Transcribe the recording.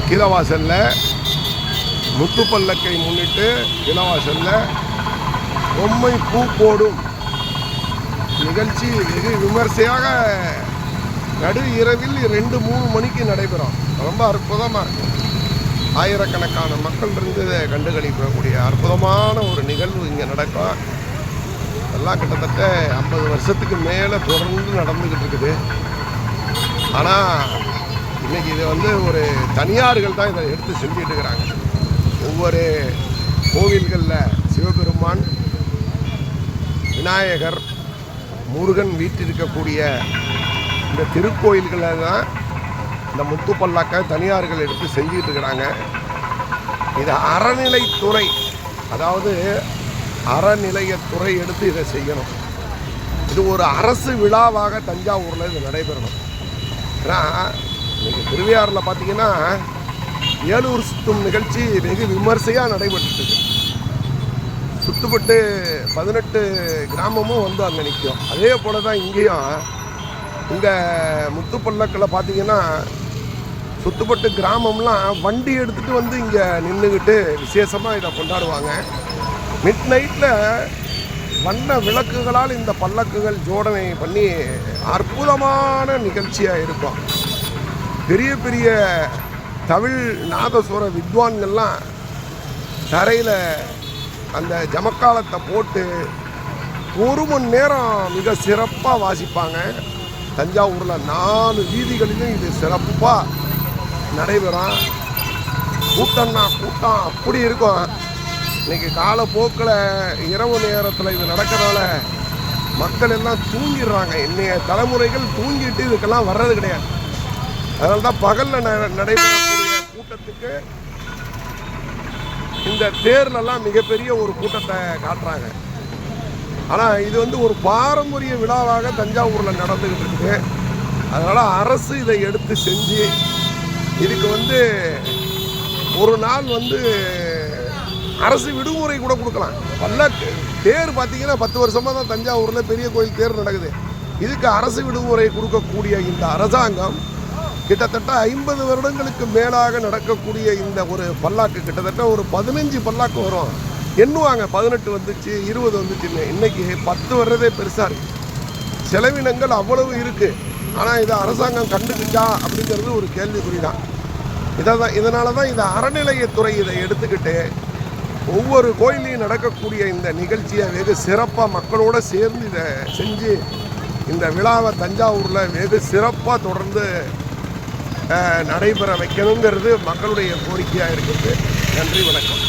கீழவாசலில் முத்துப்பல்லக்கை முன்னிட்டு கீழவாசலில் பொம்மை பூ போடும் நிகழ்ச்சி வெகு விமர்சையாக நடு இரவில் 2-3 மணிக்கு நடைபெறும். ரொம்ப அற்புதமாக இருக்கும். ஆயிரக்கணக்கான மக்கள் இருந்து கண்டுகளிக்கக்கூடிய அற்புதமான ஒரு நிகழ்வு இங்கே நடக்கும். எல்லாம் கிட்டத்தட்ட 50 வருஷத்துக்கு மேலே தொடர்ந்து நடந்துக்கிட்டு இருக்குது. ஆனால் இன்றைக்கி இது ஒரு தனியார்கள் தான் இதை எடுத்து செஞ்சுட்டு இருக்கிறாங்க. ஒவ்வொரு கோவில்களில் சிவபெருமான், விநாயகர், முருகன் வீட்டிருக்கக்கூடிய இந்த திருக்கோயில்களில் தான் இந்த முத்துப்பல்லாக்கை தனியார்கள் எடுத்து செஞ்சுக்கிட்டு இருக்கிறாங்க. இது அறநிலைத்துறை, அதாவது அறநிலையத்துறை எடுத்து இதை செய்யணும். இது ஒரு அரசு விழாவாக தஞ்சாவூரில் இது நடைபெறணும். ஏன்னா இன்றைக்கி திருவையாறில் பார்த்திங்கன்னா ஏலூர் சுத்தும் நிகழ்ச்சி வெகு விமர்சையாக நடைபெற்றுருக்கு. சுற்றுப்பட்டு 18 கிராமமும் அங்கே நிற்கும். அதே போல் தான் இங்கேயும் இந்த முத்துப்பல்லக்கில் பார்த்திங்கன்னா சுற்றுப்பட்டு கிராமம்லாம் வண்டி எடுத்துகிட்டு இங்கே நின்றுக்கிட்டு விசேஷமாக இதை கொண்டாடுவாங்க. மிட் நைட்டில் வண்ண விளக்குகளால் இந்த பல்லக்குகள் ஜோடனை பண்ணி அற்புதமான நிகழ்ச்சியாக இருக்கும். பெரிய பெரிய தமிழ் நாதஸ்வர வித்வான்கள்லாம் தரையில் அந்த ஜமக்காலத்தை போட்டு 1 மணி நேரம் மிக சிறப்பாக வாசிப்பாங்க. தஞ்சாவூரில் 4 வீதிகளிலும் இது சிறப்பாக நடைபெறும். கூட்டம்னா கூட்டம் அப்படி இருக்கும். இன்றைக்கி காலப்போக்கில் இரவு நேரத்தில் இது நடக்கிறதால மக்கள் எல்லாம் தூங்கிடுறாங்க. இன்றைய தலைமுறைகள் தூங்கிட்டு இதுக்கெல்லாம் வர்றது கிடையாது. அதனால தான் பகலில் நடைபெறக்கூடிய கூட்டத்துக்கு இந்த தேர்லெல்லாம் மிகப்பெரிய ஒரு கூட்டத்தை காட்டுறாங்க. ஆனால் இது ஒரு பாரம்பரிய விழாவாக தஞ்சாவூரில் நடந்துக்கிட்டு இருக்குது. அதனால் அரசு இதை எடுத்து செஞ்சு இதுக்கு ஒரு நாள் அரசு விடுமுறை கூட கொடுக்கலாம். பல்லக்கு தேர் பார்த்திங்கன்னா 10 வருஷமாக தான் தஞ்சாவூரில் பெரிய கோயில் தேர் நடக்குது. இதுக்கு அரசு விடுமுறை கொடுக்கக்கூடிய இந்த அரசாங்கம் கிட்டத்தட்ட 50 வருடங்களுக்கு மேலாக நடக்கக்கூடிய இந்த ஒரு பல்லாக்கு கிட்டத்தட்ட ஒரு 15 பல்லாக்கு வரும். எண்ணுவாங்க 18 வந்துச்சு 20 வந்துச்சுன்னு. இன்றைக்கி 10 வர்றதே பெருசாக இருக்குது. செலவினங்கள் அவ்வளவு இருக்குது. ஆனால் இதை அரசாங்கம் கண்டுக்கிட்டா அப்படிங்கிறது ஒரு கேள்விக்குறி தான். இதனால தான் இந்த அறநிலையத்துறை இதை எடுத்துக்கிட்டு ஒவ்வொரு கோயிலையும் நடக்கக்கூடிய இந்த நிகழ்ச்சியை வெகு சிறப்பாக மக்களோடு சேர்ந்து இதை செஞ்சு இந்த விழாவை தஞ்சாவூரில் வெகு சிறப்பாக தொடர்ந்து நடைபெற வைக்கணுங்கிறது மக்களுடைய கோரிக்கையாக இருக்குது. நன்றி, வணக்கம்.